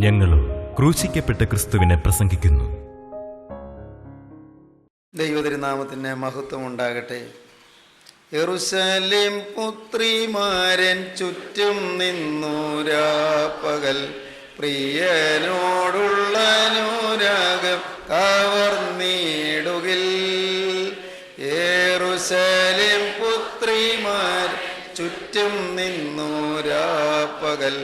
ഞങ്ങളും ക്രൂശിക്കപ്പെട്ട ക്രിസ്തുവിനെ പ്രസംഗിക്കുന്നു. ദൈവതിരുനാമത്തിന് മഹത്വം ഉണ്ടാകട്ടെ. യെരൂശലേം പുത്രിമാരൻ ചുറ്റും നിന്നൂരാപ്പകൽ പ്രിയനോടുള്ള അനുരാഗം കവർന്നിടുകിൽ. യെരൂശലേം പുത്രിമാർ ചുറ്റും നിന്നൂരാപ്പകൽ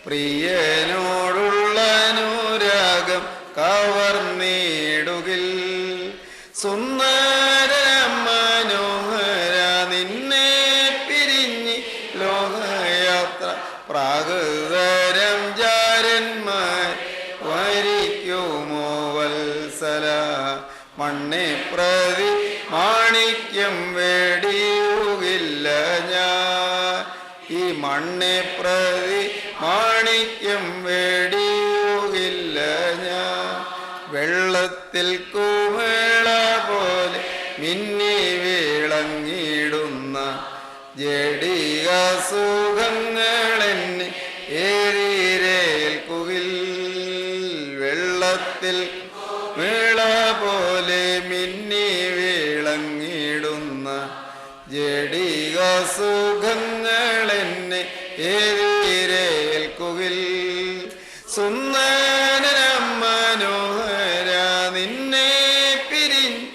പ്രിയനോടുള്ള അനുരാഗം കവർന്നിടുകിൽ. സുന്ദര മനോഹര നിന്നെ പിരിഞ്ഞ് ലോകയാത്ര പ്രാകൃതരം ജാരന്മാർ വരിക്കുമോ വത്സല. മണ്ണെ പ്രതി മാണിക്യം വേടിയുകില്ല ഞാൻ, ഈ മണ്ണെ പ്രതി മാണിക്യം വേടിയുകില്ല ഞാൻ. വെള്ളത്തിൽ കുമിള പോലെ മിന്നി വിളങ്ങിടുന്ന ജഡിക സുഖങ്ങളെന്നെ ഏറിരേൽക്കുകിൽ. വെള്ളത്തിൽ കുമിള പോലെ മിന്നി വിളങ്ങിടുന്ന ജഡിക സുഖങ്ങളെന്നെ ഏറിരേൽക്കുകിൽ. സുന്ദര മനോഹര നിന്നെ പിരിഞ്ഞ്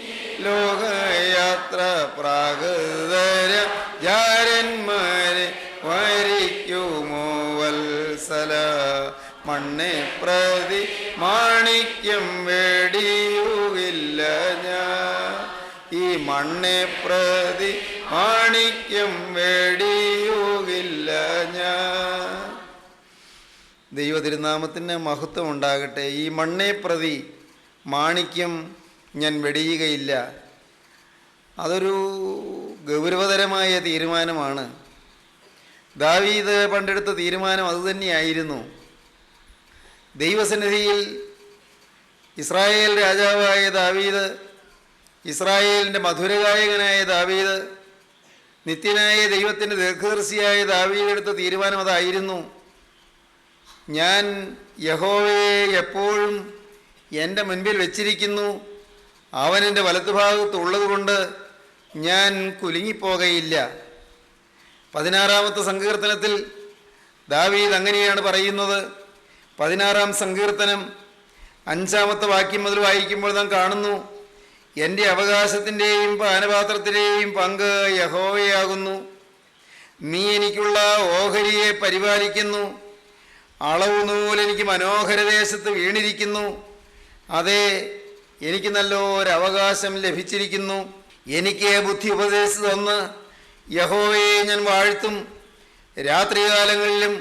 ലോകയാത്ര പ്രാകൃതര ജാരന്മാരെ വരിക്കുമോ വത്സല. മണ്ണെ പ്രതി മാണിക്യം വേടിയുകില്ല ഞാൻ, ഈ മണ്ണെ പ്രതി മാണിക്യം വേടിയുകില്ല ഞാൻ. ദൈവതിരുനാമത്തിന് മഹത്വം ഉണ്ടാകട്ടെ. ഈ മണ്ണെ പ്രതി മാണിക്യം ഞാൻ വെടിയുകയില്ല. അതൊരു ഗൗരവതരമായ തീരുമാനമാണ്. ദാവീദ് പണ്ടെടുത്ത തീരുമാനം അതുതന്നെയായിരുന്നു. ദൈവസന്നിധിയിൽ ഇസ്രായേൽ രാജാവായ ദാവീദ്, ഇസ്രായേലിൻ്റെ മധുരഗായകനായ ദാവീദ്, നിത്യനായ ദൈവത്തിൻ്റെ ദീർഘദർശിയായ ദാവീദ് എടുത്ത തീരുമാനം അതായിരുന്നു. ഞാൻ യഹോവയെ എപ്പോഴും എൻ്റെ മുൻപിൽ വെച്ചിരിക്കുന്നു, അവൻ എൻ്റെ വലത്തുഭാഗത്തുള്ളത് കൊണ്ട് ഞാൻ കുലുങ്ങിപ്പോകയില്ല. 16-ാമത്തെ സങ്കീർത്തനത്തിൽ ദാവീദ് അങ്ങനെയാണ് പറയുന്നത്. 16-ാം സങ്കീർത്തനം 5-ാമത്തെ വാക്യം മുതൽ വായിക്കുമ്പോൾ നാം കാണുന്നു, എൻ്റെ അവകാശത്തിൻ്റെയും പാനപാത്രത്തിൻ്റെയും പങ്ക് യഹോവയാകുന്നു. നീ എനിക്കുള്ള ഓഹരിയെ പരിപാലിക്കുന്നു. അളവ് നൂൽ എനിക്ക് മനോഹരദേശത്ത് വീണിരിക്കുന്നു. അതെ, എനിക്ക് നല്ലൊരവകാശം ലഭിച്ചിരിക്കുന്നു. എനിക്ക് ബുദ്ധി ഉപദേശിച്ചു തന്ന് യഹോവയെ ഞാൻ വാഴ്ത്തും. രാത്രികാലങ്ങളിലും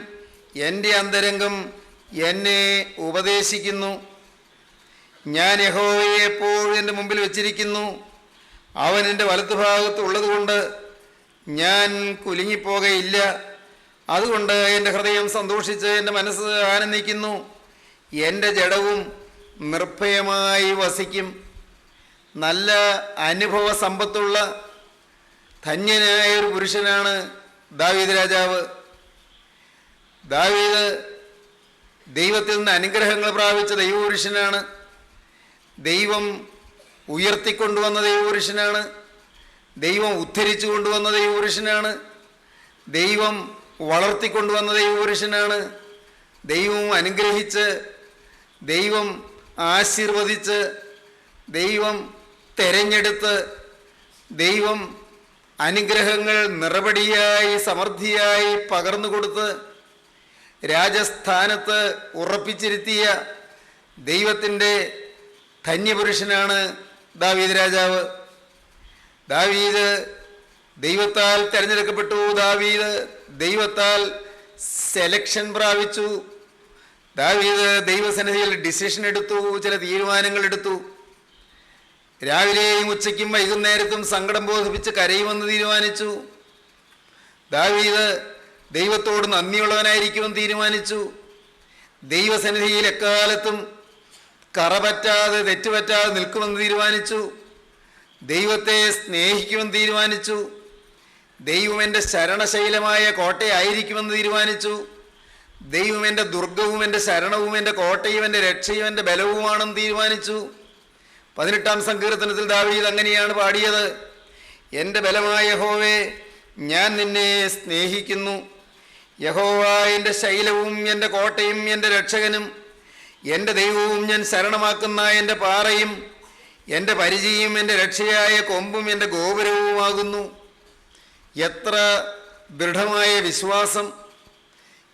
എൻ്റെ അന്തരംഗം എന്നെ ഉപദേശിക്കുന്നു. ഞാൻ യഹോവയെ എപ്പോഴും എൻ്റെ മുമ്പിൽ വച്ചിരിക്കുന്നു. അവൻ എൻ്റെ വലത്തുഭാഗത്തുള്ളത് കൊണ്ട് ഞാൻ കുലുങ്ങിപ്പോകയില്ല. അതുകൊണ്ട് എൻ്റെ ഹൃദയം സന്തോഷിച്ച് എൻ്റെ മനസ്സ് ആനന്ദിക്കുന്നു. എൻ്റെ ജഡവും നിർഭയമായി വസിക്കും. നല്ല അനുഭവ സമ്പത്തുള്ള ധന്യനായ ഒരു പുരുഷനാണ് ദാവീദ് രാജാവ്. ദാവീദ് ദൈവത്തിൽ നിന്ന് അനുഗ്രഹങ്ങൾ പ്രാപിച്ച ദൈവപുരുഷനാണ്. ദൈവം ഉയർത്തിക്കൊണ്ടുവന്ന ദൈവപുരുഷനാണ്. ദൈവം ഉദ്ധരിച്ചു കൊണ്ടുവന്ന ദൈവപുരുഷനാണ്. ദൈവം വളർത്തിക്കൊണ്ടുവന്ന ദൈവപുരുഷനാണ്. ദൈവം അനുഗ്രഹിച്ച്, ദൈവം ആശീർവദിച്ച്, ദൈവം തെരഞ്ഞെടുത്ത്, ദൈവം അനുഗ്രഹങ്ങൾ നിറപടിയായി സമൃദ്ധിയായി പകർന്നു കൊടുത്ത് രാജസ്ഥാനത്ത് ഉറപ്പിച്ചിരുത്തിയ ദൈവത്തിൻ്റെ ധന്യപുരുഷനാണ് ദാവീദ് രാജാവ്. ദാവീദ് ദൈവത്താൽ തിരഞ്ഞെടുക്കപ്പെട്ടു. ദാവീദ് ദൈവത്താൽ സെലക്ഷൻ പ്രാപിച്ചു. ദാവീദ് ദൈവസന്നിധിയിൽ ഡിസിഷൻ എടുത്തു, ചില തീരുമാനങ്ങൾ എടുത്തു. രാവിലെയും ഉച്ചയ്ക്കും വൈകുന്നേരത്തും സങ്കടം ബോധിപ്പിച്ച് കരയുമെന്ന് തീരുമാനിച്ചു. ദാവീദ് ദൈവത്തോട് നന്ദിയുള്ളവനായിരിക്കുമെന്ന് തീരുമാനിച്ചു. ദൈവസന്നിധിയിൽ എക്കാലത്തും കറപറ്റാതെ തെറ്റുപറ്റാതെ നിൽക്കുമെന്ന് തീരുമാനിച്ചു. ദൈവത്തെ സ്നേഹിക്കുമെന്ന് തീരുമാനിച്ചു. ദൈവം എൻ്റെ ശരണശൈലമായ കോട്ടയായിരിക്കുമെന്ന് തീരുമാനിച്ചു. ദൈവം എൻ്റെ ദുർഗവും എൻ്റെ ശരണവും എൻ്റെ കോട്ടയും എൻ്റെ രക്ഷയും എൻ്റെ ബലവുമാണെന്ന് തീരുമാനിച്ചു. 18-ാം സങ്കീർത്തനത്തിൽ ദാവീദ് അങ്ങനെയാണ് പാടിയത്: എൻ്റെ ബലമായ യഹോവേ, ഞാൻ നിന്നെ സ്നേഹിക്കുന്നു. യഹോവ എൻ്റെ ശൈലവും എൻ്റെ കോട്ടയും എൻ്റെ രക്ഷകനും എൻ്റെ ദൈവവും ഞാൻ ശരണമാക്കുന്ന എൻ്റെ പാറയും എൻ്റെ പരിചയും എൻ്റെ രക്ഷയായ കൊമ്പും എൻ്റെ ഗോപുരവുമാകുന്നു. എത്ര ദൃഢമായ വിശ്വാസം,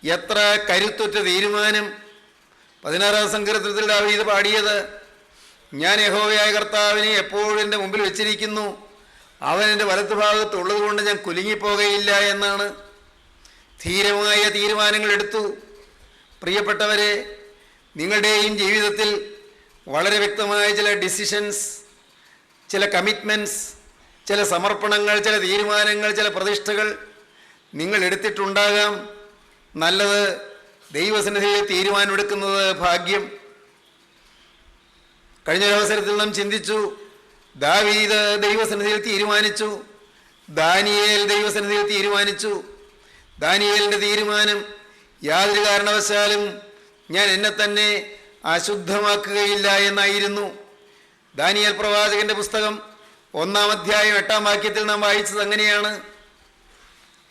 എത്ര കരുത്തുറ്റ തീരുമാനം! 16-ാം സങ്കീർത്തനത്തിൽ ദാവീദ് പാടിയത്: ഞാൻ യഹോവയായ കർത്താവിനെ എപ്പോഴും എൻ്റെ മുമ്പിൽ വെച്ചിരിക്കുന്നു, അവൻ എൻ്റെ വലത്തുഭാഗത്തുള്ളത് കൊണ്ട് ഞാൻ കുലുങ്ങിപ്പോകയില്ല എന്നാണ്. ധീരമായ തീരുമാനങ്ങൾ എടുത്തു. പ്രിയപ്പെട്ടവരെ, നിങ്ങളുടെയും ജീവിതത്തിൽ വളരെ വ്യക്തമായ ചില ഡിസിഷൻസ്, ചില കമ്മിറ്റ്മെൻറ്റ്സ്, ചില സമർപ്പണങ്ങൾ, ചില തീരുമാനങ്ങൾ, ചില പ്രതിഷ്ഠകൾ നിങ്ങൾ എടുത്തിട്ടുണ്ടാകാം. നല്ലത്. ദൈവസന്നിധിയിൽ തീരുമാനമെടുക്കുന്നത് ഭാഗ്യം. കഴിഞ്ഞൊരവസരത്തിൽ നാം ചിന്തിച്ചു, ദാവീദ് ദൈവസന്നിധിയിൽ തീരുമാനിച്ചു, ദാനിയേൽ ദൈവസന്നിധിയിൽ തീരുമാനിച്ചു. ദാനിയേലിൻ്റെ തീരുമാനം: യാതൊരു കാരണവശാലും ഞാൻ എന്നെ തന്നെ അശുദ്ധമാക്കുകയില്ല എന്നായിരുന്നു. ദാനിയേൽ പ്രവാചകന്റെ പുസ്തകം 1-ാം അധ്യായം 8-ാം വാക്യത്തിൽ നാം വായിച്ചത് അങ്ങനെയാണ്: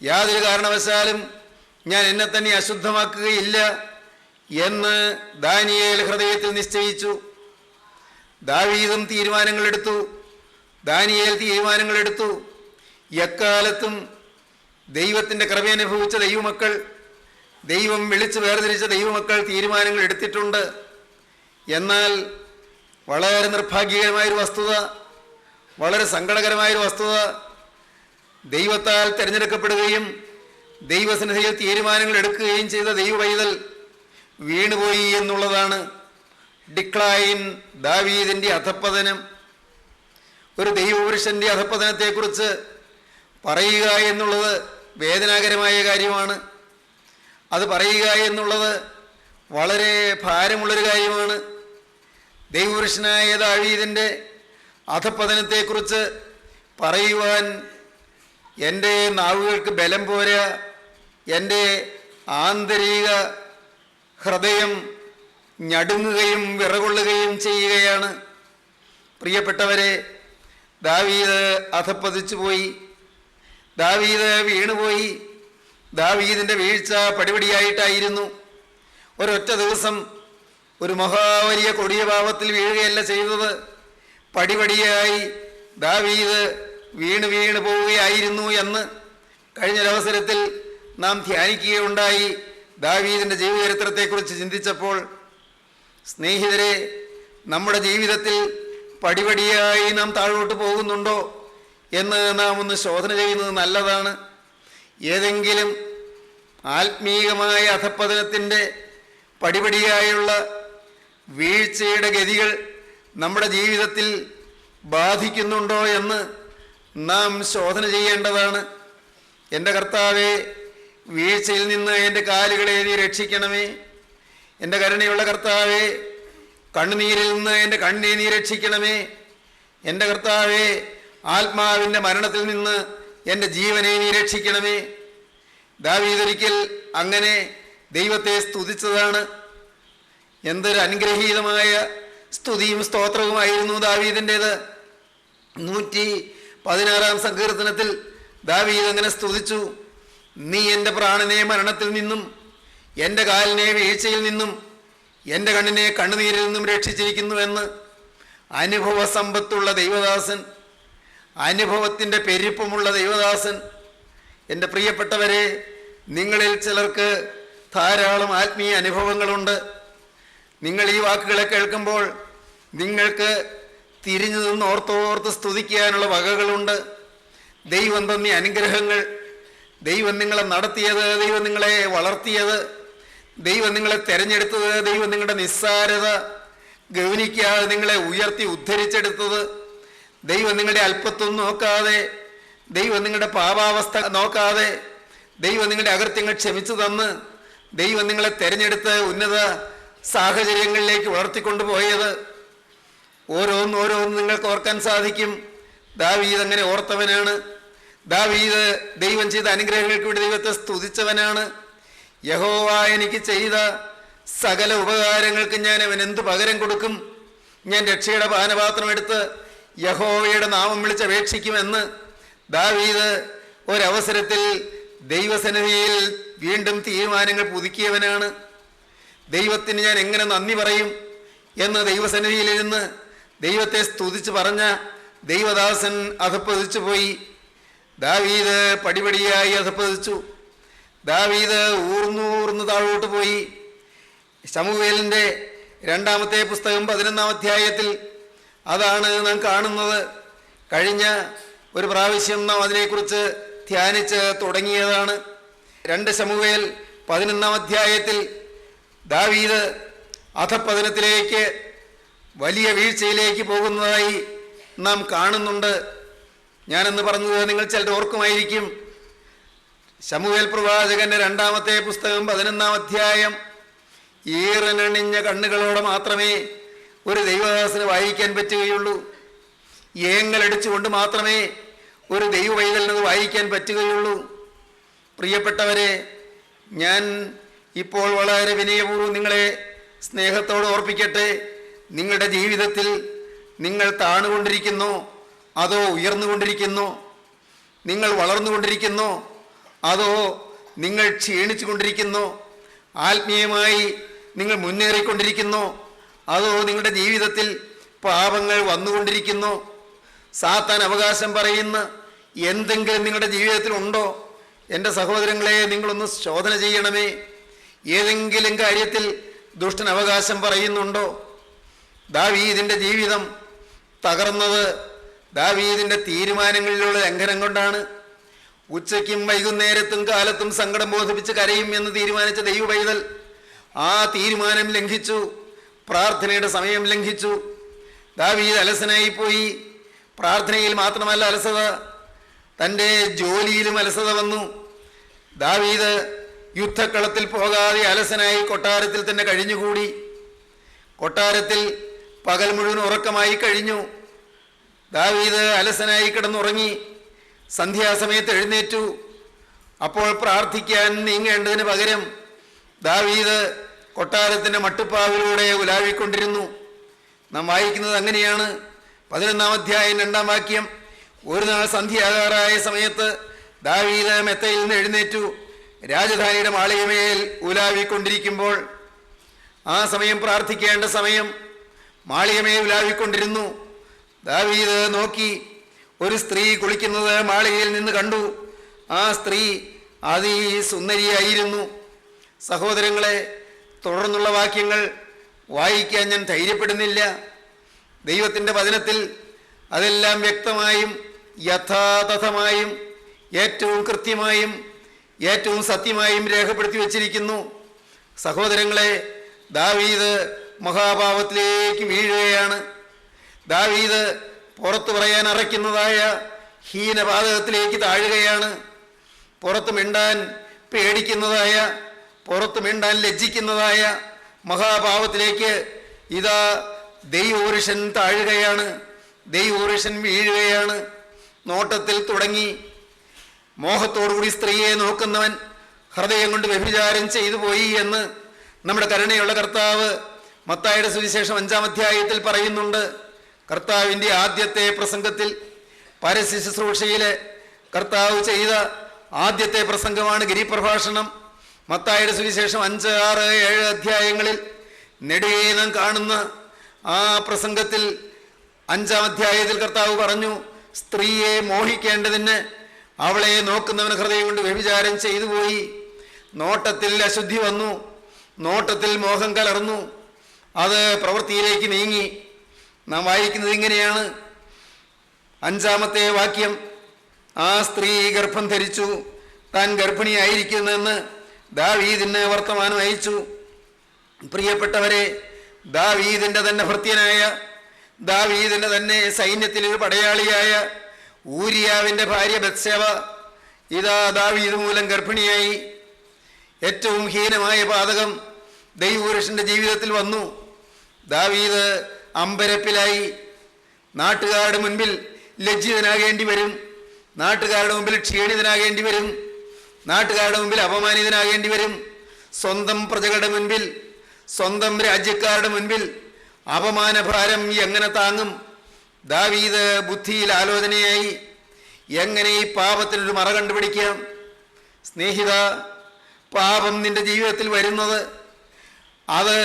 യാതൊരു കാരണവശാലും ഞാൻ എന്നെ തന്നെ അശുദ്ധമാക്കുകയില്ല എന്ന് ദാനിയേൽ ഹൃദയത്തിൽ നിശ്ചയിച്ചു. ദാവീദും തീരുമാനങ്ങളെടുത്തു, ദാനിയേൽ തീരുമാനങ്ങളെടുത്തു. എക്കാലത്തും ദൈവത്തിൻ്റെ കൃപയനുഭവിച്ച ദൈവമക്കൾ, ദൈവം വിളിച്ച് വേർതിരിച്ച ദൈവമക്കൾ തീരുമാനങ്ങൾ എടുത്തിട്ടുണ്ട്. എന്നാൽ വളരെ നിർഭാഗ്യകരമായൊരു വസ്തുത, വളരെ സങ്കടകരമായൊരു വസ്തുത, ദൈവത്താൽ തിരഞ്ഞെടുക്കപ്പെടുകയും ദൈവസന്നിധിയിൽ തീരുമാനങ്ങൾ എടുക്കുകയും ചെയ്ത ദൈവ പൈതൽ വീണുപോയി എന്നുള്ളതാണ്. ഡിക്ലൈൻ, ദാവീദിൻ്റെ അധപ്പതനം. ഒരു ദൈവപുരുഷൻ്റെ അധപ്പതനത്തെക്കുറിച്ച് പറയുക എന്നുള്ളത് വേദനാകരമായ കാര്യമാണ്. അത് പറയുക എന്നുള്ളത് വളരെ ഭാരമുള്ളൊരു കാര്യമാണ്. ദൈവപുരുഷനായ ദാവീദിൻ്റെ അധപ്പതനത്തെക്കുറിച്ച് പറയുവാൻ എൻ്റെ നാവുകൾക്ക് ബലം പോരാ. എൻ്റെ ആന്തരിക ഹൃദയം ഞടുങ്ങുകയും വിറകൊള്ളുകയും ചെയ്യുകയാണ്. പ്രിയപ്പെട്ടവരെ, ദാവീദ് അധപ്പതിച്ചു പോയി, ദാവീദ് വീണുപോയി. ദാവീദിൻ്റെ വീഴ്ച പടിപടിയായിട്ടായിരുന്നു. ഒരൊറ്റ ദിവസം ഒരു മഹാവലിയ കൊടിയ പാപത്തിൽ വീഴുകയല്ല ചെയ്തത്. പടിപടിയായി ദാവീദ് വീണ് പോവുകയായിരുന്നു എന്ന് കഴിഞ്ഞൊരവസരത്തിൽ നാം ധ്യാനിക്കുകയുണ്ടായി. ദാവീദിൻ്റെ ജീവചരിത്രത്തെക്കുറിച്ച് ചിന്തിച്ചപ്പോൾ, സ്നേഹിതരെ, നമ്മുടെ ജീവിതത്തിൽ പടിപടിയായി നാം താഴോട്ട് പോകുന്നുണ്ടോ എന്ന് നാം ഒന്ന് ശോധന ചെയ്യുന്നത് നല്ലതാണ്. ഏതെങ്കിലും ആത്മീയമായ അധപ്പതനത്തിൻ്റെ പടിപടിയായുള്ള വീഴ്ചയുടെ ഗതികൾ നമ്മുടെ ജീവിതത്തിൽ ബാധിക്കുന്നുണ്ടോ എന്ന് നാം ശോധന ചെയ്യേണ്ടതാണ്. എൻ്റെ കർത്താവേ, വീഴ്ചയിൽ നിന്ന് എൻ്റെ കാലുകളെ നീ രക്ഷിക്കണമേ. എൻ്റെ കരുണയുള്ള കർത്താവേ, കണ്ണുനീരിൽ നിന്ന് എൻ്റെ കണ്ണിനെ നീ രക്ഷിക്കണമേ. എൻ്റെ കർത്താവേ, ആത്മാവിൻ്റെ മരണത്തിൽ നിന്ന് എൻ്റെ ജീവനെ നീ രക്ഷിക്കണമേ. ദാവീദൊരിക്കൽ അങ്ങനെ ദൈവത്തെ സ്തുതിച്ചതാണ്. എന്തൊരു അനുഗ്രഹീതമായ സ്തുതിയും സ്തോത്രവുമായിരുന്നു ദാവീദിൻ്റേത്. 116-ാം സങ്കീർത്തനത്തിൽ ദാവീദ് അങ്ങനെ സ്തുതിച്ചു: നീ എൻ്റെ പ്രാണനെ മരണത്തിൽ നിന്നും, എൻ്റെ കാലിനെ വീഴ്ചയിൽ നിന്നും, എൻ്റെ കണ്ണിനെ കണ്ണുനീരിൽ നിന്നും രക്ഷിച്ചിരിക്കുന്നുവെന്ന്. അനുഭവ സമ്പത്തുള്ള ദൈവദാസൻ, അനുഭവത്തിൻ്റെ പെരുപ്പമുള്ള ദൈവദാസൻ. എൻ്റെ പ്രിയപ്പെട്ടവരെ, നിങ്ങളിൽ ചിലർക്ക് ധാരാളം ആത്മീയ അനുഭവങ്ങളുണ്ട്. നിങ്ങൾ ഈ വാക്കുകളെ കേൾക്കുമ്പോൾ നിങ്ങൾക്ക് തിരിഞ്ഞു നിന്ന് ഓർത്തോർത്ത് സ്തുതിക്കാനുള്ള വകകളുണ്ട്. ദൈവം തന്നിയ അനുഗ്രഹങ്ങൾ, ദൈവം നിങ്ങളെ നടത്തിയത്, ദൈവം നിങ്ങളെ വളർത്തിയത്, ദൈവം നിങ്ങളെ തിരഞ്ഞെടുത്തത്, ദൈവം നിങ്ങളുടെ നിസ്സാരത ഗൗനിക്കാതെ നിങ്ങളെ ഉയർത്തി ഉദ്ധരിച്ചെടുത്തത്, ദൈവം നിങ്ങളുടെ അല്പത്വം നോക്കാതെ, ദൈവം നിങ്ങളുടെ പാപാവസ്ഥ നോക്കാതെ, ദൈവം നിങ്ങളുടെ അകൃത്യങ്ങൾ ക്ഷമിച്ചു തന്ന്, ദൈവം നിങ്ങളെ തിരഞ്ഞെടുത്ത് ഉന്നത സാഹചര്യങ്ങളിലേക്ക് വളർത്തിക്കൊണ്ടുപോയത്, ഓരോന്നോരോന്ന് നിങ്ങൾക്ക് ഓർക്കാൻ സാധിക്കും. ദാവീദ് അങ്ങനെ ഓർത്തവനാണ്. ദാവീദ് ദൈവം ചെയ്ത അനുഗ്രഹങ്ങൾക്ക് വേണ്ടി ദൈവത്തെ സ്തുതിച്ചവനാണ്. യഹോവ എനിക്ക് ചെയ്ത സകല ഉപകാരങ്ങൾക്ക് ഞാൻ അവൻ എന്ത് പകരം കൊടുക്കും? ഞാൻ രക്ഷയുടെ പാനപാത്രം എടുത്ത് യഹോവയുടെ നാമം വിളിച്ചപേക്ഷിക്കുമെന്ന് ദാവീദ് ഒരവസരത്തിൽ ദൈവസന്നിധിയിൽ വീണ്ടും തീരുമാനങ്ങൾ പുതുക്കിയവനാണ്. ദൈവത്തിന് ഞാൻ എങ്ങനെ നന്ദി പറയും എന്ന് ദൈവസന്നിധിയിലിരുന്ന് ദൈവത്തെ സ്തുതിച്ച് പറഞ്ഞ ദൈവദാസൻ അധപ്പതിച്ചു പോയി. ദാവീദ് പടിപടിയായി അധപ്പതിച്ചു. ദാവീദ് ഊർന്നൂർന്ന് താഴോട്ട് പോയി. ശമൂവേലിൻ്റെ 2-ാമത്തെ പുസ്തകം 11-ാം അധ്യായത്തിൽ അതാണ് നാം കാണുന്നത്. കഴിഞ്ഞ ഒരു പ്രാവശ്യം നാം അതിനെക്കുറിച്ച് ധ്യാനിച്ച് തുടങ്ങിയതാണ്. 2 ശമൂവേൽ 11-ാം അധ്യായത്തിൽ ദാവീദ് അധപ്പതനത്തിലേക്ക്, വലിയ വീഴ്ചയിലേക്ക് പോകുന്നതായി നാം കാണുന്നുണ്ട്. ഞാനെന്ന് പറഞ്ഞത് നിങ്ങൾ ചിലർ ഓർക്കുമായിരിക്കും. ശമൂവേൽ പ്രവാചകന്റെ 2-ാമത്തെ പുസ്തകം 11-ാം അധ്യായം ഈറനണിഞ്ഞ കണ്ണുകളോടെ മാത്രമേ ഒരു ദൈവദാസന് വായിക്കാൻ പറ്റുകയുള്ളൂ. ഏങ്ങലടിച്ചുകൊണ്ട് മാത്രമേ ഒരു ദൈവ പൈതലിനത് വായിക്കാൻ പറ്റുകയുള്ളൂ. പ്രിയപ്പെട്ടവരെ, ഞാൻ ഇപ്പോൾ വളരെ വിനയപൂർവ്വം നിങ്ങളെ സ്നേഹത്തോടെ ഓർപ്പിക്കട്ടെ. നിങ്ങളുടെ ജീവിതത്തിൽ നിങ്ങൾ താണുകൊണ്ടിരിക്കുന്നോ അതോ ഉയർന്നുകൊണ്ടിരിക്കുന്നോ? നിങ്ങൾ വളർന്നുകൊണ്ടിരിക്കുന്നോ അതോ നിങ്ങൾ ക്ഷീണിച്ചു കൊണ്ടിരിക്കുന്നോ? ആത്മീയമായി നിങ്ങൾ മുന്നേറിക്കൊണ്ടിരിക്കുന്നോ അതോ നിങ്ങളുടെ ജീവിതത്തിൽ പാപങ്ങൾ വന്നുകൊണ്ടിരിക്കുന്നോ? സാത്താൻ അവകാശം പറയുന്ന എന്തെങ്കിലും നിങ്ങളുടെ ജീവിതത്തിൽ ഉണ്ടോ? എൻ്റെ സഹോദരങ്ങളെ, നിങ്ങളൊന്ന് ശോധന ചെയ്യണമേ. ഏതെങ്കിലും കാര്യത്തിൽ ദുഷ്ടൻ അവകാശം പറയുന്നുണ്ടോ? ദാവീദിൻ്റെ ജീവിതം തകർന്നത് ദാവീദിൻ്റെ തീരുമാനങ്ങളിലുള്ള ലംഘനം കൊണ്ടാണ്. ഉച്ചയ്ക്കും വൈകുന്നേരത്തും കാലത്തും സങ്കടം ബോധിപ്പിച്ച് കരയും എന്ന് തീരുമാനിച്ച ദൈവ പൈതൽ ആ തീരുമാനം ലംഘിച്ചു. പ്രാർത്ഥനയുടെ സമയം ലംഘിച്ചു. ദാവീദ് അലസനായിപ്പോയി. പ്രാർത്ഥനയിൽ മാത്രമല്ല അലസത, തൻ്റെ ജോലിയിലും അലസത വന്നു. ദാവീദ് യുദ്ധക്കളത്തിൽ പോകാതെ അലസനായി കൊട്ടാരത്തിൽ തന്നെ കഴിഞ്ഞുകൂടി. കൊട്ടാരത്തിൽ പകൽ മുഴുവൻ ഉറക്കമായി കഴിഞ്ഞു. ദാവീദ് അലസനായി കിടന്നുറങ്ങി. സന്ധ്യാസമയത്ത് എഴുന്നേറ്റു. അപ്പോൾ പ്രാർത്ഥിക്കാൻ നീങ്ങേണ്ടതിന് പകരം ദാവീദ് കൊട്ടാരത്തിൻ്റെ മട്ടുപ്പാവിലൂടെ ഉലാവിക്കൊണ്ടിരുന്നു. നാം വായിക്കുന്നത് അങ്ങനെയാണ്. 11-ാം അധ്യായം 2-ാം വാക്യം. ഒരു നാൾ സന്ധ്യാകാറായ സമയത്ത് ദാവീദ് മെത്തയിൽ നിന്ന് എഴുന്നേറ്റു രാജധാനിയുടെ മാളികമേൽ ഉലാവിക്കൊണ്ടിരിക്കുമ്പോൾ, ആ സമയം പ്രാർത്ഥിക്കേണ്ട സമയം, മാളികമേൽ ഉലാവിക്കൊണ്ടിരുന്നു. ദാവീദ് നോക്കി. ഒരു സ്ത്രീ കുളിക്കുന്നത് മാളികയിൽ നിന്ന് കണ്ടു. ആ സ്ത്രീ അതിസുന്ദരിയായിരുന്നു. സഹോദരങ്ങളെ, തുടർന്നുള്ള വാക്യങ്ങൾ വായിക്കാൻ ഞാൻ ധൈര്യപ്പെടുന്നില്ല. ദൈവത്തിൻ്റെ വചനത്തിൽ അതെല്ലാം വ്യക്തമായും യഥാതഥമായും ഏറ്റവും കൃത്യമായും ഏറ്റവും സത്യമായും രേഖപ്പെടുത്തി വച്ചിരിക്കുന്നു. സഹോദരങ്ങളെ, ദാവീദ് മഹാപാപത്തിലേക്ക് വീഴുകയാണ്. ദാവീദ് പുറത്തു പറയാൻ അറയ്ക്കുന്നതായ ഹീനപാതകത്തിലേക്ക് താഴുകയാണ്. പുറത്തു മിണ്ടാൻ പേടിക്കുന്നതായ, പുറത്തു മിണ്ടാൻ ലജ്ജിക്കുന്നതായ മഹാപാപത്തിലേക്ക് ഇതാ ദൈവപുരുഷൻ താഴുകയാണ്. ദൈവപുരുഷൻ വീഴുകയാണ്. നോട്ടത്തിൽ തുടങ്ങി മോഹത്തോടുകൂടി സ്ത്രീയെ നോക്കുന്നവൻ ഹൃദയം കൊണ്ട് വ്യഭിചാരം ചെയ്തു പോയി എന്ന് നമ്മുടെ കരുണയുള്ള കർത്താവ് മത്തായിയുടെ സുവിശേഷം 5-ാം അധ്യായത്തിൽ പറയുന്നുണ്ട്. കർത്താവിൻ്റെ ആദ്യത്തെ പ്രസംഗത്തിൽ, പരസ്യ ശുശ്രൂഷയിലെ കർത്താവ് ചെയ്ത ആദ്യത്തെ പ്രസംഗമാണ് ഗിരിപ്രഭാഷണം. മത്തായിയുടെ സുവിശേഷം 5, 6, 7 അധ്യായങ്ങളിൽ നെടുകെ നാം കാണുന്ന ആ പ്രസംഗത്തിൽ 5-ാം അധ്യായത്തിൽ കർത്താവ് പറഞ്ഞു, സ്ത്രീയെ മോഹിക്കേണ്ടതിന് അവളെ നോക്കുന്നവന് ഹൃദയം കൊണ്ട് വ്യഭിചാരം ചെയ്തു പോയി. നോട്ടത്തിൽ അശുദ്ധി വന്നു, നോട്ടത്തിൽ മോഹം കലർന്നു, അത് പ്രവൃത്തിയിലേക്ക് നീങ്ങി. നാം വായിക്കുന്നത് ഇങ്ങനെയാണ്. 5-ാമത്തെ വാക്യം, ആ സ്ത്രീ ഗർഭം ധരിച്ചു, താൻ ഗർഭിണിയായിരിക്കുന്നെന്ന് ദാവീദിന് വർത്തമാനം അയച്ചു. പ്രിയപ്പെട്ടവരെ, ദാവീദിൻ്റെ തന്നെ ഭൃത്യനായ, ദാവീദിൻ്റെ തന്നെ സൈന്യത്തിലൊരു പടയാളിയായ ഊരിയാവിൻ്റെ ഭാര്യ ബത്ശേബ ഇതാ ദാവീദ് മൂലം ഗർഭിണിയായി. ഏറ്റവും ഹീനമായ പാതകം ദൈവപുരുഷൻ്റെ ജീവിതത്തിൽ വന്നു. ദാവീദ് അമ്പരപ്പിലായി. നാട്ടുകാരുടെ മുൻപിൽ ലജ്ജിതനാകേണ്ടി വരും, നാട്ടുകാരുടെ മുമ്പിൽ ക്ഷീണിതനാകേണ്ടി വരും, നാട്ടുകാരുടെ മുമ്പിൽ അപമാനിതനാകേണ്ടി വരും. സ്വന്തം പ്രജകളുടെ മുൻപിൽ, സ്വന്തം രാജ്യക്കാരുടെ മുൻപിൽ അപമാനഭാരം എങ്ങനെ താങ്ങും? ദാവീദ് ബുദ്ധിയിൽ ആലോചനയായി, എങ്ങനെ ഈ പാപത്തിനൊരു മറ കണ്ടുപിടിക്കാം? സ്നേഹിത, പാപം നിന്റെ ജീവിതത്തിൽ വരുന്നത് അത്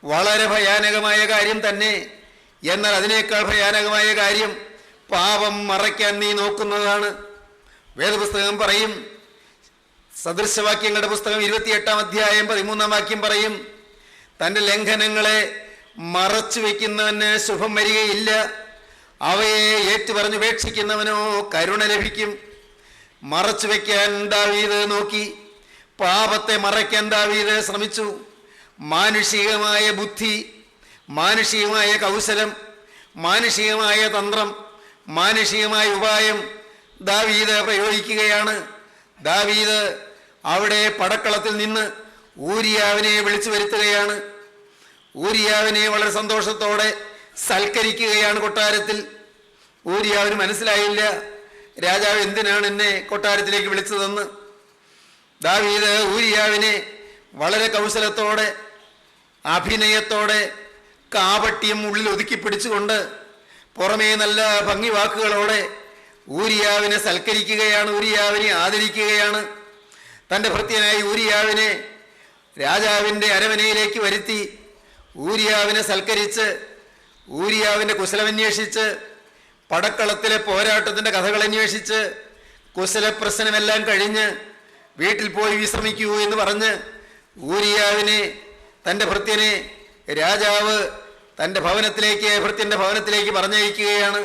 വളരെ ഭയാനകമായ കാര്യം തന്നെ. എന്നാൽ അതിനേക്കാൾ ഭയാനകമായ കാര്യം പാപം മറയ്ക്കാൻ നീ നോക്കുന്നതാണ്. വേദപുസ്തകം പറയും, സദൃശവാക്യങ്ങളുടെ പുസ്തകം 28-ാം അധ്യായം 13-ാം വാക്യം പറയും, തൻ്റെ ലംഘനങ്ങളെ മറച്ചു വയ്ക്കുന്നവന് ശുഭം വരികയില്ല, അവയെ ഏറ്റുപറഞ്ഞുപേക്ഷിക്കുന്നവനോ കരുണ ലഭിക്കും. മറച്ചു വയ്ക്കാൻ ദാവീദ് നോക്കി, പാപത്തെ മറയ്ക്കാൻ ദാവീദ് ശ്രമിച്ചു. മാനുഷികമായ ബുദ്ധി, മാനുഷികമായ കൗശലം, മാനുഷികമായ തന്ത്രം, മാനുഷികമായ ഉപായം ദാവീദ് പ്രയോഗിക്കുകയാണ്. ദാവീദ് അവിടെ പടക്കളത്തിൽ നിന്ന് ഊരിയാവിനെ വിളിച്ചു വരുത്തുകയാണ്. ഊരിയാവിനെ വളരെ സന്തോഷത്തോടെ സൽക്കരിക്കുകയാണ് കൊട്ടാരത്തിൽ. ഊരിയാവിന് മനസ്സിലായില്ല രാജാവ് എന്തിനാണ് എന്നെ കൊട്ടാരത്തിലേക്ക് വിളിച്ചതെന്ന്. ദാവീദ് ഊരിയാവിനെ വളരെ കൗശലത്തോടെ, അഭിനയത്തോടെ, കാപട്യം ഉള്ളിൽ ഒതുക്കി പിടിച്ചുകൊണ്ട് പുറമേ നല്ല ഭംഗി വാക്കുകളോടെ ഊരിയാവിനെ സൽക്കരിക്കുകയാണ്, ഊരിയാവിനെ ആദരിക്കുകയാണ്. തൻ്റെ ഭൃത്യനായ ഊരിയാവിനെ രാജാവിൻ്റെ അരമനയിലേക്ക് വരുത്തി ഊരിയാവിനെ സൽക്കരിച്ച്, ഊരിയാവിൻ്റെ കുശലമന്വേഷിച്ച്, പടക്കളത്തിലെ പോരാട്ടത്തിൻ്റെ കഥകൾ അന്വേഷിച്ച്, കുശലപ്രശ്നമെല്ലാം കഴിഞ്ഞ് വീട്ടിൽ പോയി വിശ്രമിക്കൂ എന്ന് പറഞ്ഞ് ഊരിയാവിനെ, തൻ്റെ ഭൃത്യനെ രാജാവ് തൻ്റെ ഭവനത്തിലേക്ക്, ഭൃത്യൻ്റെ ഭവനത്തിലേക്ക് പറഞ്ഞയക്കുകയാണ്.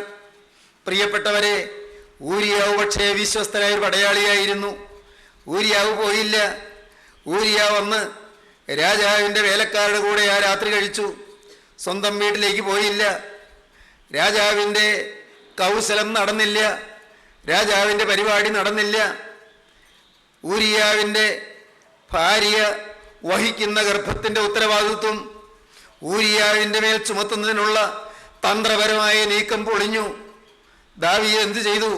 പ്രിയപ്പെട്ടവരെ, ഊരിയാവ് പക്ഷേ വിശ്വസ്തനായ ഒരു പടയാളിയായിരുന്നു. ഊരിയാവ് പോയില്ല. ഊരിയാവ് വന്ന് രാജാവിൻ്റെ വേലക്കാരുടെ കൂടെ ആ രാത്രി കഴിച്ചു. സ്വന്തം വീട്ടിലേക്ക് പോയില്ല. രാജാവിൻ്റെ കൗശലം നടന്നില്ല, രാജാവിൻ്റെ പരിപാടി നടന്നില്ല. ഊരിയാവിൻ്റെ ഭാര്യ വഹിക്കുന്ന ഗർഭത്തിൻ്റെ ഉത്തരവാദിത്വം ഊരിയാവിൻ്റെ മേൽ ചുമത്തുന്നതിനുള്ള തന്ത്രപരമായ നീക്കം പൊളിഞ്ഞു. ദാവീദ് എന്തു ചെയ്തു?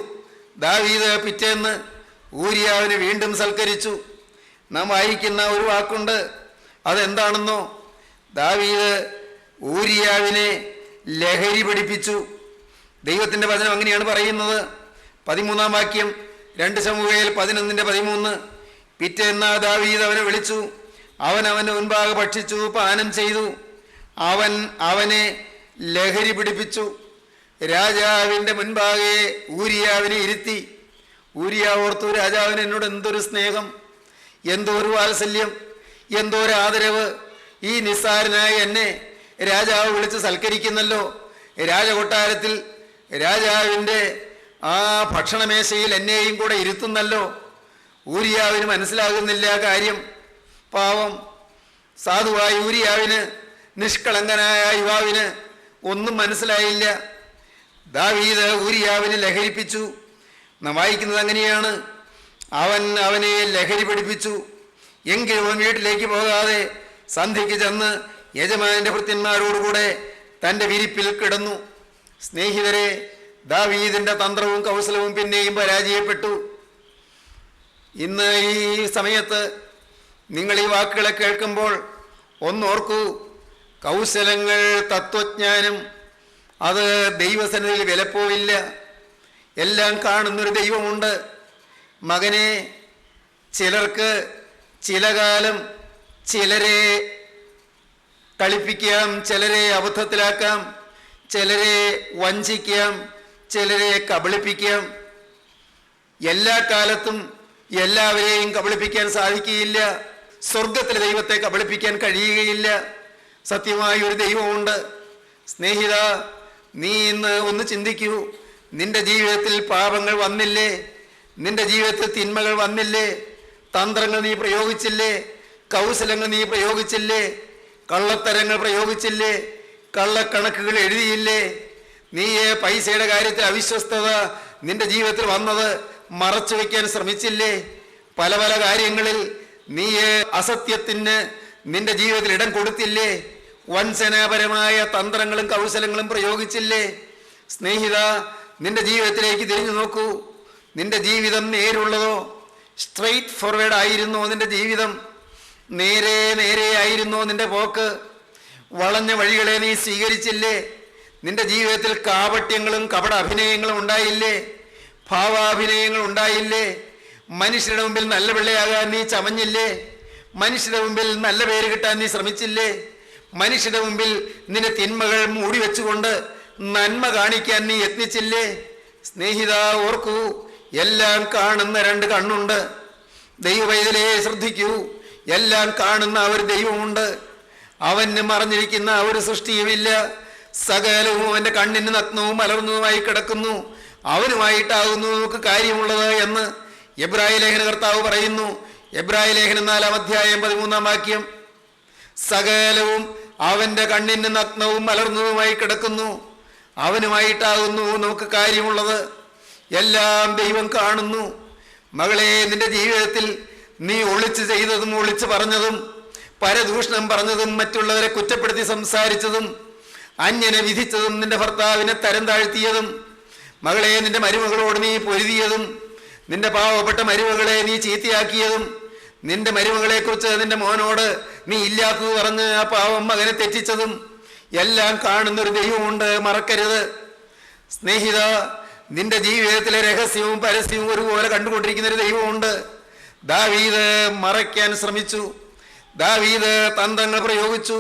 ദാവീദ് പിറ്റേന്ന് ഊരിയാവിനെ വീണ്ടും സൽക്കരിച്ചു. നാം വായിക്കുന്ന ഒരു വാക്കുണ്ട്, അതെന്താണെന്നോ? ദാവീദ് ഊരിയാവിനെ ലഹരി പിടിപ്പിച്ചു. ദൈവത്തിൻ്റെ വചനം അങ്ങനെയാണ് പറയുന്നത്. 13-ാം വാക്യം, 2 ശമൂവേൽ 11:13. പിറ്റേന്ന് ദാവീദ് അവനെ വിളിച്ചു, അവൻ അവൻ്റെ മുൻപാകെ ഭക്ഷിച്ചു, പാനം ചെയ്തു. അവൻ അവനെ ലഹരി പിടിപ്പിച്ചു. രാജാവിൻ്റെ മുൻപാകെ ഊരിയാവിനെ ഇരുത്തി. ഊരിയാവ് ഓർത്തു, രാജാവിന് എന്നോട് എന്തൊരു സ്നേഹം, എന്തോ ഒരു വാത്സല്യം, എന്തോ ഒരു ആദരവ്. ഈ നിസ്സാരനായ എന്നെ രാജാവ് വിളിച്ച് സൽക്കരിക്കുന്നല്ലോ. രാജകൊട്ടാരത്തിൽ രാജാവിൻ്റെ ആ ഭക്ഷണമേശയിൽ എന്നെയും കൂടെ ഇരുത്തുന്നല്ലോ. ഊരിയാവിന് മനസ്സിലാകുന്നില്ല കാര്യം. പാവം സാധുവായ ഊരിയാവിന്, നിഷ്കളങ്കനായ യുവാവിന് ഒന്നും മനസ്സിലായില്ല. ദാവീദ് ഊരിയാവിനെ ലഹരിപ്പിച്ചു. നാം വായിക്കുന്നത് അങ്ങനെയാണ്, അവൻ അവനെ ലഹരി പിടിപ്പിച്ചു. എങ്കിലും അവൻ വീട്ടിലേക്ക് പോകാതെ സന്ധ്യയ്ക്ക് ചെന്ന് യജമാനന്റെ ഭൃത്യന്മാരോടുകൂടെ തൻ്റെ വിരിപ്പിൽ കിടന്നു. സ്നേഹിതരെ, ദാവീദിൻ്റെ തന്ത്രവും കൗശലവും പിന്നെയും പരാജയപ്പെട്ടു. ഇന്ന് ഈ സമയത്ത് നിങ്ങൾ ഈ വാക്കുകളെ കേൾക്കുമ്പോൾ ഒന്നോർക്കൂ, കൗശലങ്ങൾ, തത്വജ്ഞാനം അത് ദൈവസന്നിധിയിൽ വിലപ്പോവില്ല. എല്ലാം കാണുന്നൊരു ദൈവമുണ്ട്. മകനെ, ചിലർക്ക് ചില കാലം ചിലരെ കളിപ്പിക്കാം, ചിലരെ അബദ്ധത്തിലാക്കാം, ചിലരെ വഞ്ചിക്കാം, ചിലരെ കബളിപ്പിക്കാം. എല്ലാ കാലത്തും എല്ലാവരെയും കബളിപ്പിക്കാൻ സാധിക്കുകയില്ല. സ്വർഗത്തിലെ ദൈവത്തെ കബളിപ്പിക്കാൻ കഴിയുകയില്ല. സത്യമായ ഒരു ദൈവമുണ്ട്. സ്നേഹിത, നീ ഇന്ന് ഒന്ന് ചിന്തിക്കൂ. നിന്റെ ജീവിതത്തിൽ പാപങ്ങൾ വന്നില്ലേ? നിന്റെ ജീവിതത്തിൽ തിന്മകൾ വന്നില്ലേ? തന്ത്രങ്ങൾ നീ പ്രയോഗിച്ചില്ലേ? കൗശലങ്ങൾ നീ പ്രയോഗിച്ചില്ലേ? കള്ളത്തരങ്ങൾ പ്രയോഗിച്ചില്ലേ? കള്ളക്കണക്കുകൾ എഴുതിയില്ലേ? നീ പൈസയുടെ കാര്യത്തിൽ അവിശ്വസ്തത നിന്റെ ജീവിതത്തിൽ വന്നത് മറച്ചു വയ്ക്കാൻ ശ്രമിച്ചില്ലേ? പല പല കാര്യങ്ങളിൽ നീ അസത്യത്തിന് നിന്റെ ജീവിതത്തിൽ ഇടം കൊടുത്തില്ലേ? വഞ്ചനാപരമായ തന്ത്രങ്ങളും കൗശലങ്ങളും പ്രയോഗിച്ചില്ലേ? സ്നേഹിത, നിന്റെ ജീവിതത്തിലേക്ക് തിരിഞ്ഞു നോക്കൂ. നിന്റെ ജീവിതം നേരുള്ളതോ? സ്ട്രെയിറ്റ് ഫോർവേഡ് ആയിരുന്നോ നിന്റെ ജീവിതം? നേരെ നേരെയായിരുന്നോ നിന്റെ പോക്ക്? വളഞ്ഞ വഴികളെ നീ സ്വീകരിച്ചില്ലേ? നിന്റെ ജീവിതത്തിൽ കാപട്യങ്ങളും കപട അഭിനയങ്ങളും ഉണ്ടായില്ലേ? ഭാവാഭിനയങ്ങൾ ഉണ്ടായില്ലേ? മനുഷ്യരുടെ മുമ്പിൽ നല്ല പിള്ളയാകാൻ നീ ചമഞ്ഞില്ലേ? മനുഷ്യരുടെ മുമ്പിൽ നല്ല പേര് കിട്ടാൻ നീ ശ്രമിച്ചില്ലേ? മനുഷ്യരുടെ മുമ്പിൽ നിന്റെ തിന്മകൾ മൂടി വെച്ചുകൊണ്ട് നന്മ കാണിക്കാൻ നീ യത്നിച്ചില്ലേ? സ്നേഹിത, ഓർക്കൂ, എല്ലാം കാണുന്ന രണ്ട് കണ്ണുണ്ട്. ദൈവവൈതലേ ശ്രദ്ധിക്കൂ, എല്ലാം കാണുന്ന ഒരു ദൈവമുണ്ട്. അവന് മറഞ്ഞിരിക്കുന്ന ഒരു സൃഷ്ടിയുമില്ല. സകലവും അവന്റെ കണ്ണിന് നഗ്നവും മലർന്നതുമായി കിടക്കുന്നു. അവനുമായിട്ടാകുന്നു നമുക്ക് കാര്യമുള്ളത് എന്ന് എബ്രായ ലേഖന കർത്താവ് പറയുന്നു. എബ്രായ ലേഖനം 4-ാം അധ്യായം 13-ാം വാക്യം. സകലവും അവന്റെ കണ്ണിന് നഗ്നവും മലർന്നതുമായി കിടക്കുന്നു. അവനുമായിട്ടാകുന്നു നമുക്ക് കാര്യമുള്ളത്. എല്ലാം ദൈവം കാണുന്നു. മകളെ, നിന്റെ ജീവിതത്തിൽ നീ ഒളിച്ച് ചെയ്തതും ഒളിച്ച് പറഞ്ഞതും പരദൂഷണം പറഞ്ഞതും മറ്റുള്ളവരെ കുറ്റപ്പെടുത്തി സംസാരിച്ചതും അന്യനെ വിധിച്ചതും നിന്റെ ഭർത്താവിനെ തരം താഴ്ത്തിയതും മകളെ, നിന്റെ മരുമകളോട് നീ പൊരുതിയതും നിന്റെ പാവപ്പെട്ട മരുമകളെ നീ ചീത്തയാക്കിയതും നിന്റെ മരുമകളെ കുറിച്ച് നിന്റെ മോനോട് നീ ഇല്ലാത്തത് പറഞ്ഞ് ആ പാവം മകനെ തെറ്റിച്ചതും എല്ലാം കാണുന്നൊരു ദൈവമുണ്ട്, മറക്കരുത്. സ്നേഹിത, നിന്റെ ജീവിതത്തിലെ രഹസ്യവും പരസ്യവും ഒരുപോലെ കണ്ടുകൊണ്ടിരിക്കുന്ന ഒരു ദൈവമുണ്ട്. ദാവീദ് മറയ്ക്കാൻ ശ്രമിച്ചു. ദാവീദ് തന്ത്രങ്ങൾ പ്രയോഗിച്ചു.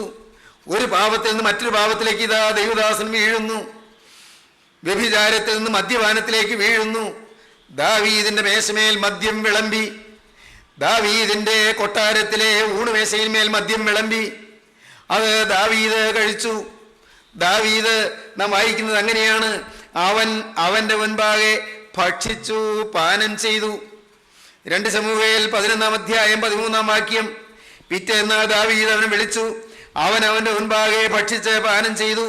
ഒരു പാപത്തിൽ നിന്ന് മറ്റൊരു പാപത്തിലേക്ക് ഇതാ ദൈവദാസൻ വീഴുന്നു. വ്യഭിചാരത്തിൽ നിന്ന് മദ്യപാനത്തിലേക്ക് വീഴുന്നു. ദാവീദിന്റെ മേശമേൽ മദ്യം വിളമ്പി. ദാവീദിന്റെ കൊട്ടാരത്തിലെ ഊണുമേശയിന്മേൽ മദ്യം വിളമ്പി. അത് ദാവീദ് കഴിച്ചു. ദാവീദ് നാം വായിക്കുന്നത് അങ്ങനെയാണ്: അവന്റെ മുൻപാകെ ഭക്ഷിച്ചു, പാനം ചെയ്തു. 2 ശമൂവേൽ 11-ാം അധ്യായം 13-ാം വാക്യം. പിറ്റേന്നാൾ ദാവീദ് അവനെ വിളിച്ചു. അവന്റെ മുൻപാകെ ഭക്ഷിച്ച് പാനം ചെയ്തു.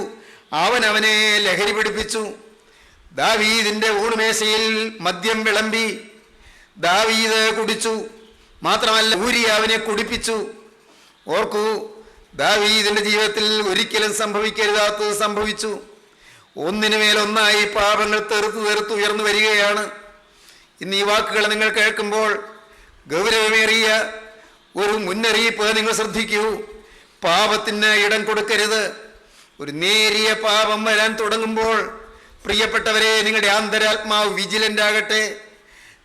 അവനെ ലഹരി പിടിപ്പിച്ചു. ദാവീദിന്റെ ഊണുമേശയിൽ മദ്യം വിളമ്പി. ദാവീദ് കുടിച്ചു. മാത്രമല്ല, ഊരിയാവിനെ കുടിപ്പിച്ചു. ഓർക്കൂ, ദാവീദിന്റെ ജീവിതത്തിൽ ഒരിക്കലും സംഭവിക്കരുതാത്തത് സംഭവിച്ചു. ഒന്നിനു മേലൊന്നായി പാപങ്ങൾ തെറുത്ത് ഉയർന്നു വരികയാണ്. ഇന്ന് ഈ വാക്കുകൾ നിങ്ങൾ കേൾക്കുമ്പോൾ ഗൗരവമേറിയ ഒരു മുന്നറിയിപ്പ് നിങ്ങൾ ശ്രദ്ധിക്കൂ. പാപത്തിന് ഇടം കൊടുക്കരുത്. ഒരു നേരിയ പാപം വരാൻ തുടങ്ങുമ്പോൾ പ്രിയപ്പെട്ടവരെ, നിങ്ങളുടെ ആന്തരാത്മാവ് വിജിലന്റ് ആകട്ടെ,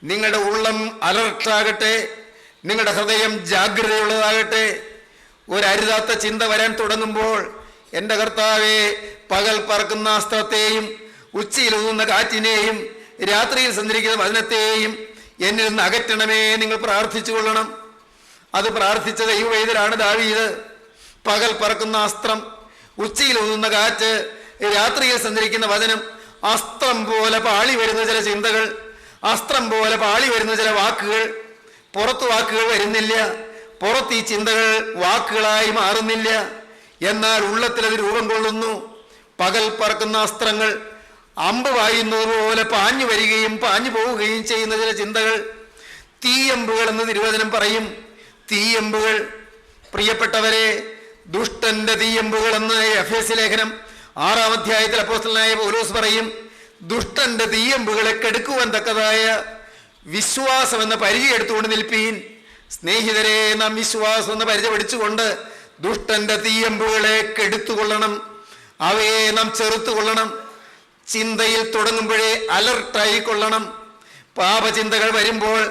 നിങ്ങളുടെ ഉള്ളം അലർട്ടാകട്ടെ, നിങ്ങളുടെ ഹൃദയം ജാഗ്രതയുള്ളതാകട്ടെ. ഒരു അരുതാത്ത ചിന്ത വരാൻ തുടങ്ങുമ്പോൾ, എൻ്റെ കർത്താവേ, പകൽ പറക്കുന്ന അസ്ത്രത്തെയും ഉച്ചയിൽ ഊതുന്ന കാറ്റിനെയും രാത്രിയിൽ സഞ്ചരിക്കുന്ന വചനത്തെയും എന്നിൽ നിന്ന് അകറ്റണമേ നിങ്ങൾ പ്രാർത്ഥിച്ചു കൊള്ളണം. അത് പ്രാർത്ഥിച്ച ദൈവവൈതലാണ് ദാവീദ്. പകൽ പറക്കുന്ന അസ്ത്രം, ഉച്ചയിൽ ഊതുന്ന കാറ്റ്, രാത്രിയിൽ സഞ്ചരിക്കുന്ന വചനം, അസ്ത്രം പോലെ പാളി വരുന്ന ചില ചിന്തകൾ, അസ്ത്രം പോലെ പാളി വരുന്ന ചില വാക്കുകൾ. പുറത്ത് വാക്കുകൾ വരുന്നില്ല, പുറത്ത് ഈ ചിന്തകൾ വാക്കുകളായി മാറുന്നില്ല, എന്നാൽ ഉള്ളത്തിൽ അത് രൂപം കൊള്ളുന്നു. പകൽ പറക്കുന്ന അസ്ത്രങ്ങൾ അമ്പ് പായുന്നത് പോലെ പാഞ്ഞു വരികയും പാഞ്ഞു പോവുകയും ചെയ്യുന്ന ചില ചിന്തകൾ, തീയമ്പുകൾ എന്ന് തിരുവചനം പറയും. തീയമ്പുകൾ, പ്രിയപ്പെട്ടവരെ, ദുഷ്ടന്റെ തീയമ്പുകൾ എന്ന് എഫേസ്യ ലേഖനം 6-ാം അധ്യായത്തിൽ അപ്പോസ്തലനായ പൗലോസ് പറയും. ദുഷ്ടന്റെ തീയമ്പുകളെ കെടുക്കുവാൻ തക്കതായ വിശ്വാസം എന്ന പരിചയം എടുത്തുകൊണ്ട് നിൽപ്പീൻ. സ്നേഹിതരെ, നാം വിശ്വാസം എന്ന പരിചയം പഠിച്ചുകൊണ്ട് ദുഷ്ടന്റെ തീയമ്പുകളെ കെടുത്തുകൊള്ളണം. അവയെ നാം ചെറുത്തുകൊള്ളണം. ചിന്തയിൽ തുടങ്ങുമ്പോഴേ അലർട്ടായിക്കൊള്ളണം. പാപചിന്തകൾ വരുമ്പോൾ,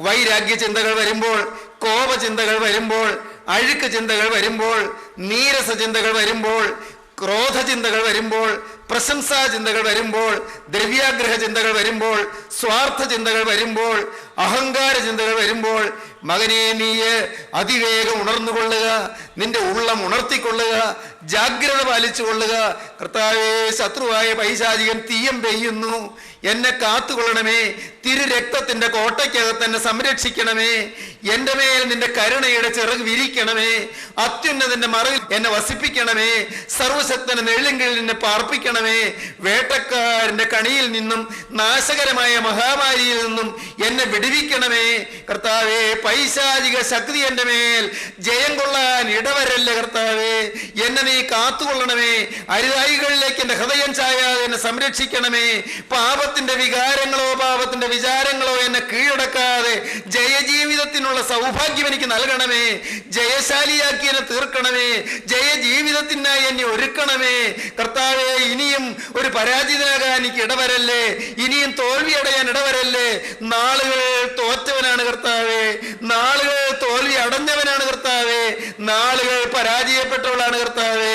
വൈരാഗ്യ ചിന്തകൾ വരുമ്പോൾ, കോപചിന്തകൾ വരുമ്പോൾ, അഴുക്ക് ചിന്തകൾ വരുമ്പോൾ, നീരസ ചിന്തകൾ വരുമ്പോൾ, ക്രോധചിന്തകൾ വരുമ്പോൾ, പ്രശംസാ ചിന്തകൾ വരുമ്പോൾ, ദ്രവ്യാഗ്രഹ ചിന്തകൾ വരുമ്പോൾ, സ്വാർത്ഥ ചിന്തകൾ വരുമ്പോൾ, അഹങ്കാര ചിന്തകൾ വരുമ്പോൾ, മകനെ, നീ അതിവേഗം ഉണർന്നുകൊള്ളുക. നിന്റെ ഉള്ളം ഉണർത്തിക്കൊള്ളുക, ജാഗ്രത പാലിച്ചു കൊള്ളുക. കർത്താവേ, ശത്രുവായ പൈശാചികൻ തീയം പെയ്യുന്നു, എന്നെ കാത്തുകൊള്ളണമേ. തിരു രക്തത്തിന്റെ കോട്ടയ്ക്കകത്ത് എന്നെ സംരക്ഷിക്കണമേ. എൻ്റെ മേൽ നിന്റെ കരുണയുടെ ചിറക് വിരിക്കണമേ. അത്യുന്നതിന്റെ മറവിൽ എന്നെ വസിപ്പിക്കണമേ. സർവശക്തന്റെ നെള്ളിൻകീഴിൽ എന്നെ പാർപ്പിക്കണം. നൽകണമേ. വേട്ടക്കാരന്റെ കണിയിൽ നിന്നും നാശകരമായ മഹാമാരിയിൽ നിന്നും എന്നെ വിടുവിക്കണമേ. കർത്താവേ, പൈശാചിക ശക്തി എൻ്റെ മേൽ ജയം കൊള്ളാൻ ഇടവരല്ലേ കർത്താവേ. എന്നെ നീ കാത്തുകൊള്ളണമേ. അരുതായികളിലേക്ക് എൻ്റെ ഹൃദയം ചായാതെ എന്നെ സംരക്ഷിക്കണമേ. പാപത്തിന്റെ വികാരങ്ങളോ പാപത്തിന്റെ വിചാരങ്ങളോ എന്നെ കീഴടക്കാതെ ജയജീവിതത്തിനുള്ള സൗഭാഗ്യം എനിക്ക് നൽകണമേ. ജയശാലിയാക്കി എന്നെ തീർക്കണമേ. ജയജീവിതത്തിനായി എന്നെ ഒരുക്കണമേ. കർത്താവേ, ഇനിയും ഒരു പരാജിതനാകാൻ എനിക്ക് ഇടവരല്ലേ. ഇനിയും തോൽവി അടയാൻ ഇടവരല്ലേ. നാളുകൾ തോറ്റവനാണ് കർത്താവേ. നാളുകൾ തോൽവി അടഞ്ഞവനാണ് കർത്താവേ. നാളുകൾ പരാജയപ്പെട്ടവളാണ് കർത്താവേ.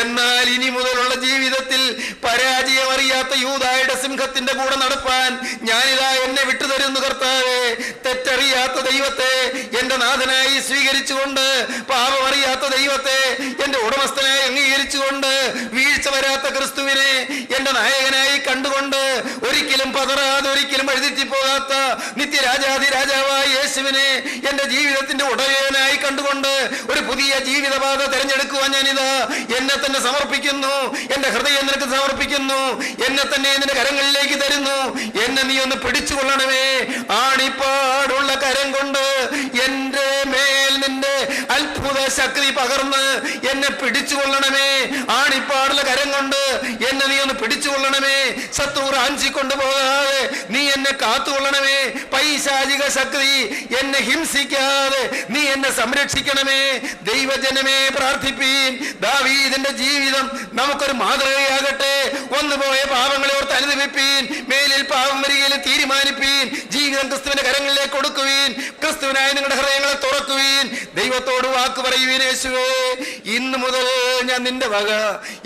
എന്നാൽ ഇനി മുതലുള്ള ജീവിതത്തിൽ പരാജയം അറിയാത്ത യൂദായുടെ സിംഹത്തിന്റെ കൂടെ നടപ്പാൻ ഞാനിതാ എന്നെ വിട്ടുതരുന്നു കർത്താവേ. തെറ്ററിയാത്ത ദൈവത്തെ എന്റെ നാഥനായി സ്വീകരിച്ചുകൊണ്ട്, പാപമറിയാത്ത ദൈവത്തെ എന്റെ ഉടമസ്ഥനായി അംഗീകരിച്ചുകൊണ്ട്, വീഴ്ച വരാത്ത ക്രിസ്തുവിനെ എന്റെ നായകനായി കണ്ടുകൊണ്ട്, ഒരിക്കലും പതറാതെ ഒരിക്കലും എഴുതിപ്പോകാത്ത നിത്യരാജാതി രാജാവായ യേശുവിനെ എന്റെ ജീവിതത്തിന്റെ ഉടയവനായി കണ്ടുകൊണ്ട് ഒരു പുതിയ ജീവിതപാത തിരഞ്ഞെടുക്കുവാൻ ഞാനിതാ എന്നെ തന്നെ സമർപ്പിക്കുന്നു. എന്റെ ഹൃദയം നിനക്ക് സമർപ്പിക്കുന്നു. എന്നെ തന്നെ നിന്റെ കരങ്ങളിലേക്ക് തരുന്നു. എന്നെ നീ ഒന്ന് പിടിച്ചുകൊള്ളണമേ. ആണിപ്പാടുള്ള കരം കൊണ്ട് എന്റെ മേൽ നിന്റെ അത്ഭുത ശക്തി പകർന്ന് എന്നെ പിടിച്ചുകൊള്ളണമേ. ആണിപ്പാടുള്ള കരം കൊണ്ട് എന്നെ നീ ഒന്ന് പിടിച്ചുകൊള്ളണമേ. ശത്രു റാഞ്ചിക്കൊണ്ടു പോകാതെ നീ എന്നെ കാത്തുകൊള്ളണമേ. പൈശാചിക ശക്തി എന്നെ ഹിംസിക്കാതെ നീ എന്നെ സംരക്ഷിക്കണമേ. ദൈവജനമേ, പ്രാർത്ഥിപ്പീൻ. ദാവീദിന്റെ ജീവിതം നമുക്കൊരു മാതൃകയാകട്ടെ. വന്നുപോയ പാപങ്ങളെ ഓർത്ത് അനുദപിപ്പീൻ. മേലിൽ പാപം വരികയിൽ തീരുമാനിപ്പീൻ. ജീവിതം ക്രിസ്തുവിന്റെ കരങ്ങളിലേക്ക് കൊടുക്കുവീൻ. ക്രിസ്തുവിനായി നിങ്ങളുടെ ഹൃദയങ്ങളെ തുറക്കുവീൻ. ദൈവത്തോട് വാക്ക് പറയുവീൻ. യേശുവേ, ഇന്ന് മുതൽ ഞാൻ നിന്റെ വക.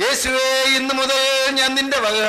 യേശുവേ, ഇന്ന് മുതൽ ഞാൻ നിന്റെ വക.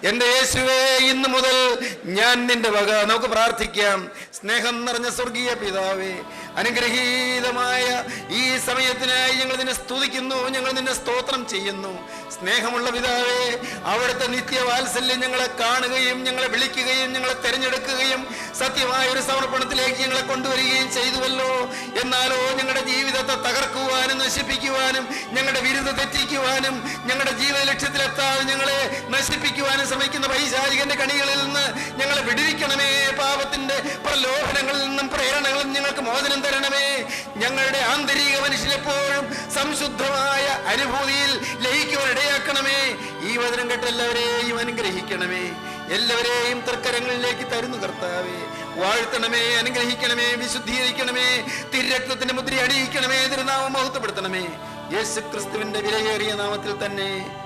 എന്റെ യേശുവേ, ഇന്ന് മുതൽ ഞാൻ നിന്റെ വക. നമുക്ക് പ്രാർത്ഥിക്കാം. സ്നേഹം നിറഞ്ഞ സ്വർഗീയ പിതാവേ, അനുഗ്രഹീതമായ ഈ സമയത്തിനായി ഞങ്ങൾ നിന്നെ സ്തുതിക്കുന്നു. ഞങ്ങൾ നിന്നെ സ്തോത്രം ചെയ്യുന്നു. സ്നേഹമുള്ള പിതാവേ, അവിടുത്തെ നിത്യവാത്സല്യം ഞങ്ങളെ കാണുകയും ഞങ്ങളെ വിളിക്കുകയും ഞങ്ങളെ തെരഞ്ഞെടുക്കുകയും സത്യമായ ഒരു സമർപ്പണത്തിലേക്ക് ഞങ്ങളെ കൊണ്ടുവരികയും ചെയ്തുവല്ലോ. എന്നാലോ ഞങ്ങളുടെ ജീവിതത്തെ തകർക്കുവാനും നശിപ്പിക്കുവാനും, ഞങ്ങളുടെ വിരുദ്ധ തെറ്റിക്കുവാനും, ഞങ്ങളുടെ ജീവിത ലക്ഷ്യത്തിലെത്താതെ ഞങ്ങളെ നശിപ്പിക്കുവാനും ശ്രമിക്കുന്ന പൈശാചികന്റെ കണികളിൽ നിന്ന് ഞങ്ങളെ വിടുവിക്കണമേ. പാപത്തിന്റെ പ്രലോഭനങ്ങളിൽ നിന്നും പ്രേരണകളിൽ ഞങ്ങൾക്ക് മോചനം തരണമേ. ഞങ്ങളുടെ ആന്തരിക മനുഷ്യനെപ്പോഴും സംശുദ്ധമായ അനുഭൂതിയിൽ ലയിക്കുവാൻ ഇടയാക്കണമേ. ഈ വചനം കേട്ട് എല്ലാവരെയും അനുഗ്രഹിക്കണമേ. എല്ലാവരെയും തൃക്കരങ്ങളിലേക്ക് തരുന്നു കർത്താവേ. വാഴ്ത്തണമേ, അനുഗ്രഹിക്കണമേ, വിശുദ്ധീകരിക്കണമേ. തിരുരക്തത്തിന്റെ മുദ്ര അണിയിക്കണമേ. തിരുനാമം മഹത്വപ്പെടുത്തണമേ. യേശു ക്രിസ്തുവിന്റെ വിലയേറിയ നാമത്തിൽ തന്നെ.